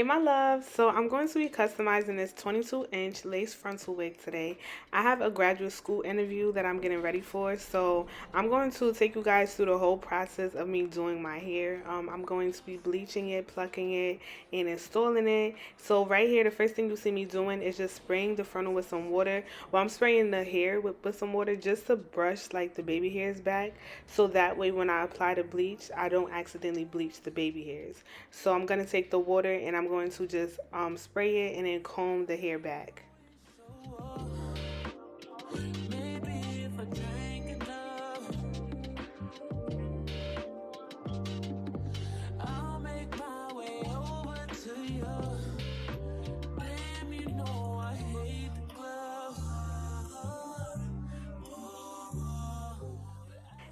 Hey my love, so I'm going to be customizing this 22-inch lace frontal wig today. I have a graduate school interview that I'm getting ready for, so I'm going to take you guys through the whole process of me doing my hair. I'm going to be bleaching it, plucking it, and installing it. So right here, the first thing you see me doing is just spraying the frontal with some water. Well, I'm spraying the hair with some water just to brush like the baby hairs back, so that way when I apply the bleach, I don't accidentally bleach the baby hairs. So I'm going to take the water and I'm going to just spray it and then comb the hair back.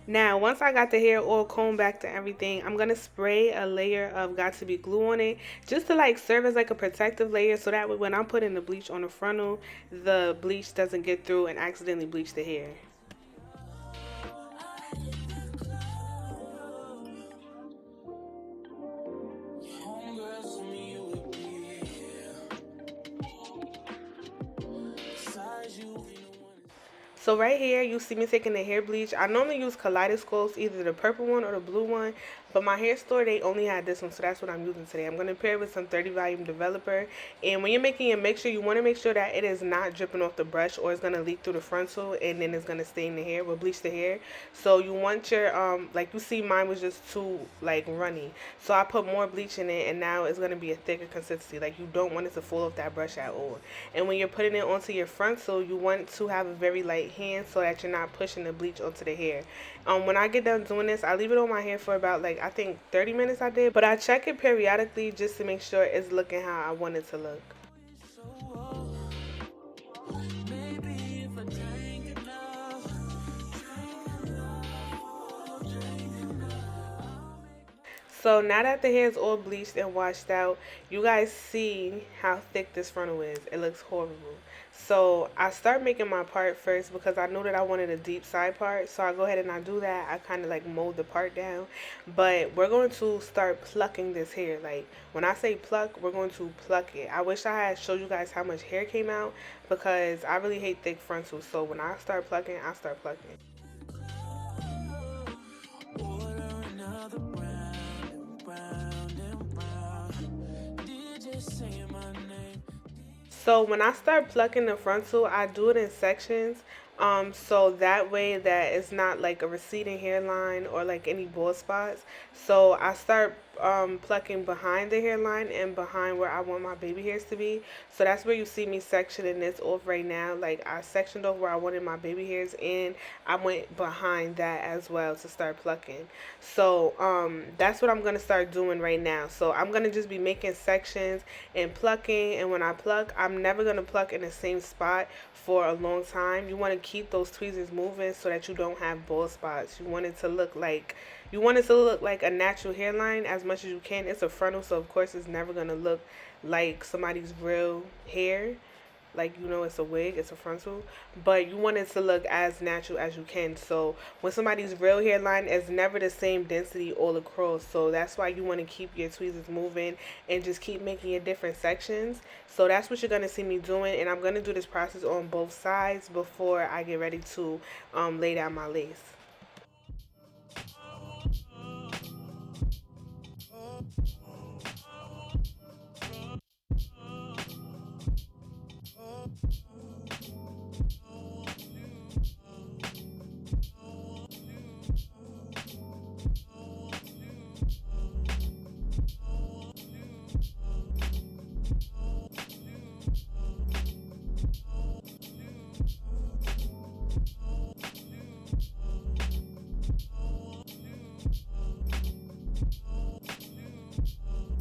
Now, once I got the hair all combed back to everything, I'm going to spray a layer of Got To Be glue on it just to like serve as like a protective layer, so that way when I'm putting the bleach on the frontal, the bleach doesn't get through and accidentally bleach the hair. So right here, you see me taking the hair bleach. I normally use kaleidoscopes, either the purple one or the blue one, but my hair store, they only had this one, so that's what I'm using today. I'm going to pair it with some 30 volume developer, and when you're making a mixture, you want to make sure that it is not dripping off the brush, or it's going to leak through the frontal, and then it's going to stain the hair, will bleach the hair. So you want your, like you see mine was just too, like, runny. So I put more bleach in it, and now it's going to be a thicker consistency. Like, you don't want it to fall off that brush at all. And when you're putting it onto your frontal, you want to have a very light hand so that you're not pushing the bleach onto the hair. When I get done doing this, I leave it on my hair for about like I think 30 minutes I did, but I check it periodically just to make sure it's looking how I want it to look. So now that the hair is all bleached and washed out, you guys see how thick this frontal is. It looks horrible. So I start making my part first because I knew that I wanted a deep side part. So I go ahead and I do that. I kind of like mold the part down. But we're going to start plucking this hair. Like when I say pluck, we're going to pluck it. I wish I had showed you guys how much hair came out because I really hate thick frontals. So when I start plucking, I start plucking. So when I start plucking the frontal, I do it in sections. So that way that it's not like a receding hairline or like any bald spots. So I start plucking behind the hairline and behind where I want my baby hairs to be. So that's where you see me sectioning this off right now. Like I sectioned off where I wanted my baby hairs and I went behind that as well to start plucking. So that's what I'm going to start doing right now. So I'm going to just be making sections and plucking, and when I pluck, I'm never going to pluck in the same spot for a long time. You want to keep those tweezers moving so that you don't have bald spots. You want it to look like a natural hairline as much as you can. It's a frontal, so of course it's never going to look like somebody's real hair. Like, you know, it's a wig, it's a frontal, but you want it to look as natural as you can. So when somebody's real hairline is never the same density all across, so that's why you want to keep your tweezers moving and just keep making your different sections. So that's what you're going to see me doing, and I'm going to do this process on both sides before I get ready to lay down my lace.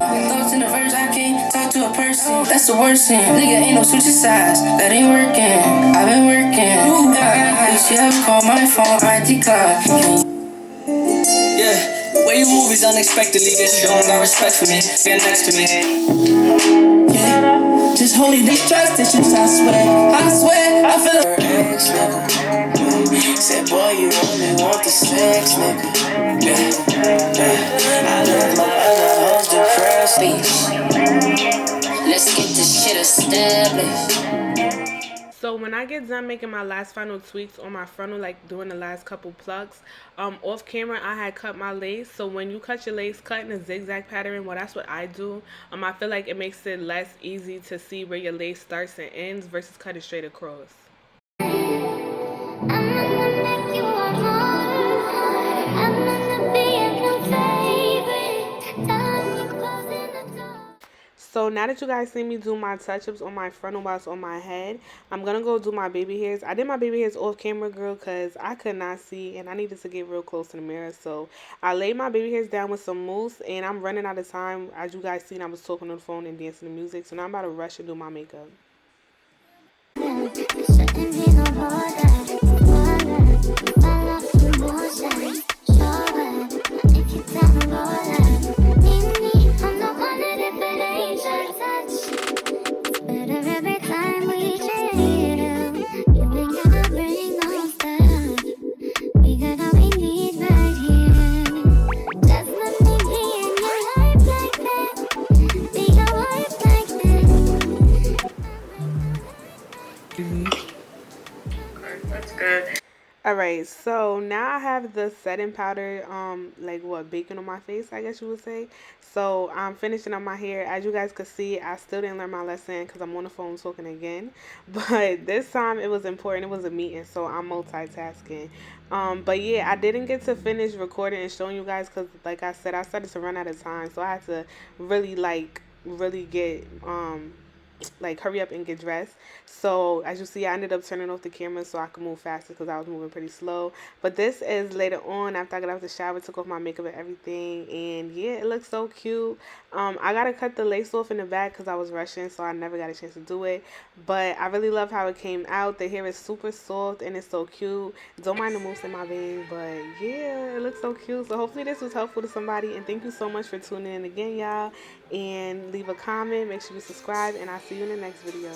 Thoughts in the verse, I can't talk to a person. That's the worst thing. Nigga, ain't no switching sides. That ain't working. I've been working. If she ever call my phone, I decline. Yeah, way you move is unexpectedly. Guess you don't got respect for me. Get next to me. Yeah, just hold it, trust issues. I swear, I feel her ex, nigga. Said, boy, you only want the sex, nigga. Yeah. I love my other hoes depressed. when I get done making my last final tweaks on my frontal, like doing the last couple plucks, off camera I had cut my lace. So when you cut your lace, cut in a zigzag pattern. Well, that's what I do. I feel like it makes it less easy to see where your lace starts and ends versus cut it straight across. So now that you guys see me do my touch-ups on my frontal whilst on my head, I'm going to go do my baby hairs. I did my baby hairs off camera, girl, because I could not see and I needed to get real close to the mirror. So I laid my baby hairs down with some mousse and I'm running out of time. As you guys seen, I was talking on the phone and dancing to music. So now I'm about to rush and do my makeup. Alright, so now I have the setting powder, like what, baking on my face, I guess you would say. So I'm finishing up my hair. As you guys could see, I still didn't learn my lesson because I'm on the phone talking again. But this time it was important. It was a meeting, so I'm multitasking. But yeah, I didn't get to finish recording and showing you guys because, like I said, I started to run out of time. So I had to really, really get, like hurry up and get dressed. So as you see, I ended up turning off the camera so I could move faster because I was moving pretty slow. But this is later on after I got out of the shower, took off my makeup and everything, and yeah, it looks so cute. I gotta cut the lace off in the back because I was rushing, so I never got a chance to do it. But I really love how it came out. The hair is super soft and it's so cute. Don't mind the mousse in my vein, but yeah, it looks so cute. So hopefully this was helpful to somebody, and thank you so much for tuning in again, y'all. And leave a comment, make sure you subscribe, and I'll see you in the next video.